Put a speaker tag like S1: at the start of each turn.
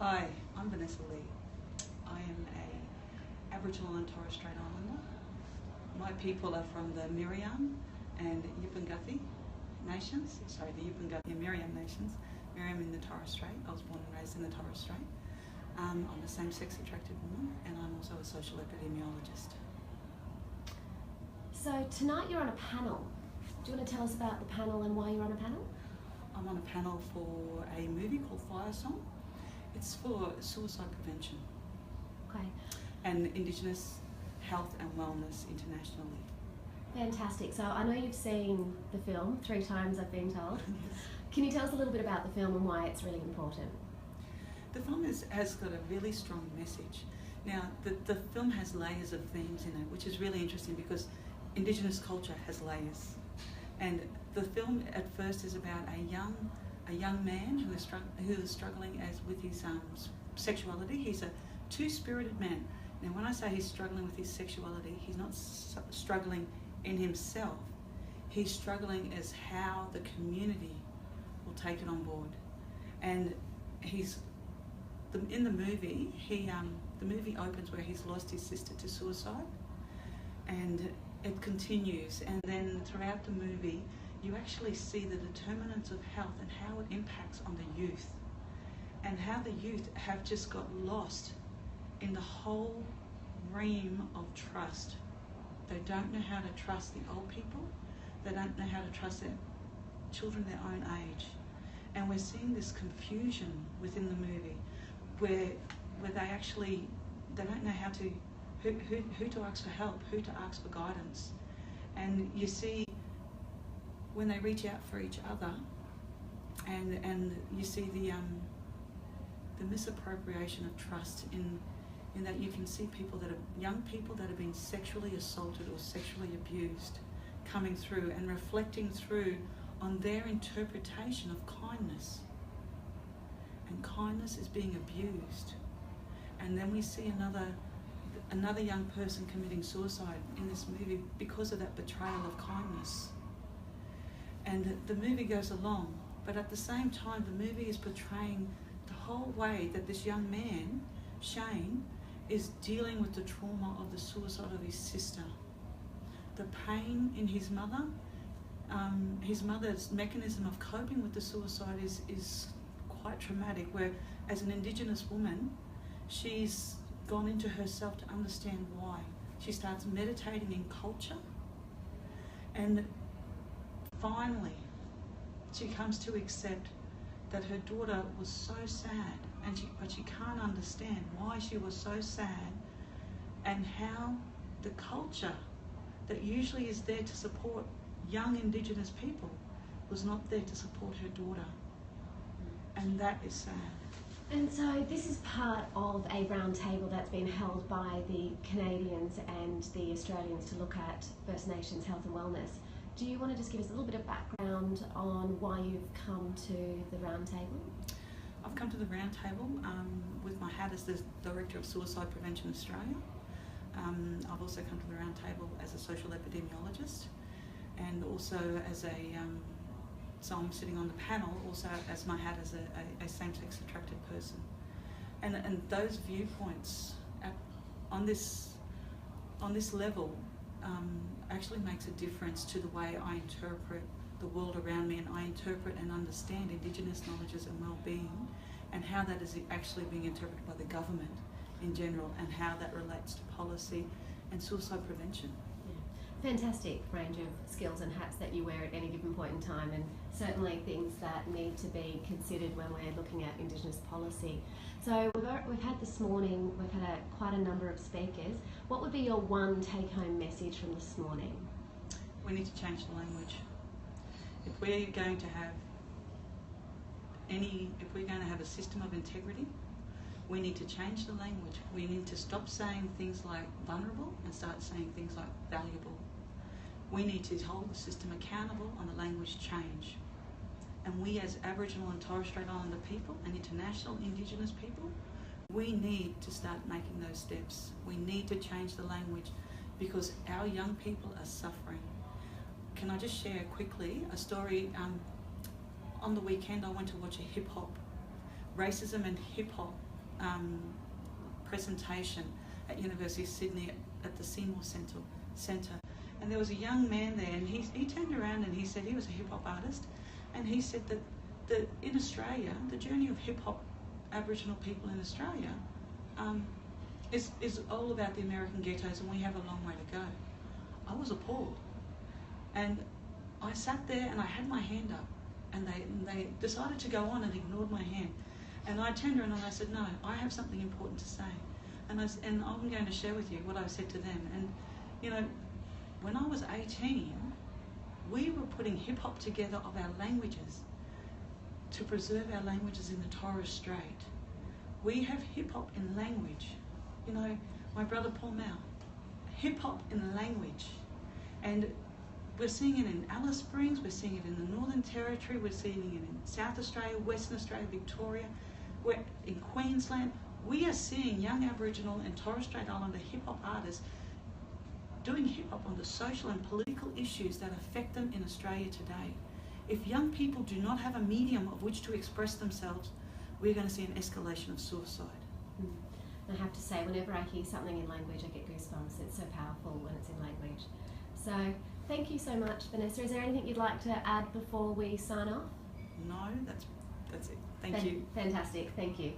S1: Hi, I'm Vanessa Lee. I am a Aboriginal and Torres Strait Islander. My people are from the Miriam and Yipinguthi nations, the Yipinguthi and Miriam nations. Miriam in the Torres Strait. I was born and raised in the Torres Strait. I'm a same-sex attracted woman, and I'm also a social epidemiologist.
S2: So tonight you're on a panel. Do you want to tell us about the panel and why you're on a panel?
S1: I'm on a panel for a movie called Fire Song. It's for suicide prevention.
S2: Okay.
S1: And Indigenous health and wellness internationally.
S2: Fantastic. So I know you've seen the film 3 times, I've been told.
S1: Yes.
S2: Can you tell us a little bit about the film and why it's really important?
S1: The film has got a really strong message. Now, the film has layers of themes in it, which is really interesting because Indigenous culture has layers. And the film at first is about a young man who is struggling with his sexuality. He's a two-spirited man. Now, when I say he's struggling with his sexuality, he's not struggling in himself. He's struggling as how the community will take it on board. And in the movie, the movie opens where he's lost his sister to suicide, and it continues. And then throughout the movie, you actually see the determinants of health and how it impacts on the youth, and how the youth have just got lost in the whole realm of trust. They don't know how to trust the old people. They don't know how to trust their children their own age. And we're seeing this confusion within the movie where they don't know who to ask for help, who to ask for guidance. And you see when they reach out for each other, and you see the misappropriation of trust in that you can see young people that have been sexually assaulted or sexually abused coming through and reflecting through on their interpretation of kindness. And kindness is being abused. And then we see another young person committing suicide in this movie because of that betrayal of kindness. And the movie goes along, but at the same time the movie is portraying the whole way that this young man, Shane, is dealing with the trauma of the suicide of his sister. The pain in his mother's mechanism of coping with the suicide is quite traumatic, where as an Indigenous woman, she's gone into herself to understand why. She starts meditating in culture, and finally she comes to accept that her daughter was so sad, but she can't understand why she was so sad, and how the culture that usually is there to support young Indigenous people was not there to support her daughter. And that is sad.
S2: And so this is part of a roundtable that's been held by the Canadians and the Australians to look at First Nations health and wellness. Do you want to just give us a little bit of background on why you've come to the roundtable?
S1: I've come to the roundtable with my hat as the Director of Suicide Prevention Australia. I've also come to the roundtable as a social epidemiologist, and also as so I'm sitting on the panel also as my hat as a same-sex attracted person. And those viewpoints on this level actually makes a difference to the way I interpret the world around me, and I interpret and understand Indigenous knowledges and well-being, and how that is actually being interpreted by the government in general, and how that relates to policy and suicide prevention.
S2: Fantastic range of skills and hats that you wear at any given point in time, and certainly things that need to be considered when we're looking at Indigenous policy. So we've had this morning, we've had quite a number of speakers. What would be your one take-home message from this morning?
S1: We need to change the language. If we're going to have a system of integrity, we need to change the language. We need to stop saying things like vulnerable and start saying things like valuable. We need to hold the system accountable on the language change. And we as Aboriginal and Torres Strait Islander people and international Indigenous people, we need to start making those steps. We need to change the language because our young people are suffering. Can I just share quickly a story? On the weekend I went to watch a hip-hop, racism and hip-hop presentation at University of Sydney at the Seymour Centre, and there was a young man there, and he turned around and he said he was a hip hop artist, and he said that in Australia, the journey of hip hop Aboriginal people in Australia is all about the American ghettos, and we have a long way to go. I was appalled, and I sat there and I had my hand up, and they decided to go on and ignored my hand, and I turned around and I said, no, I have something important to say, and I'm going to share with you what I said to them. And you know, when I was 18, we were putting hip hop together of our languages to preserve our languages in the Torres Strait. We have hip hop in language. You know, my brother Paul Mao, hip hop in language, and we're seeing it in Alice Springs, we're seeing it in the Northern Territory, we're seeing it in South Australia, Western Australia, Victoria, we're in Queensland. We are seeing young Aboriginal and Torres Strait Islander hip hop artists doing hip hop on the social and political issues that affect them in Australia today. If young people do not have a medium of which to express themselves, we're going to see an escalation of suicide.
S2: I have to say, whenever I hear something in language, I get goosebumps. It's so powerful when it's in language. So, thank you so much, Vanessa. Is there anything you'd like to add before we sign off?
S1: No, that's it. Thank you.
S2: Fantastic. Thank you.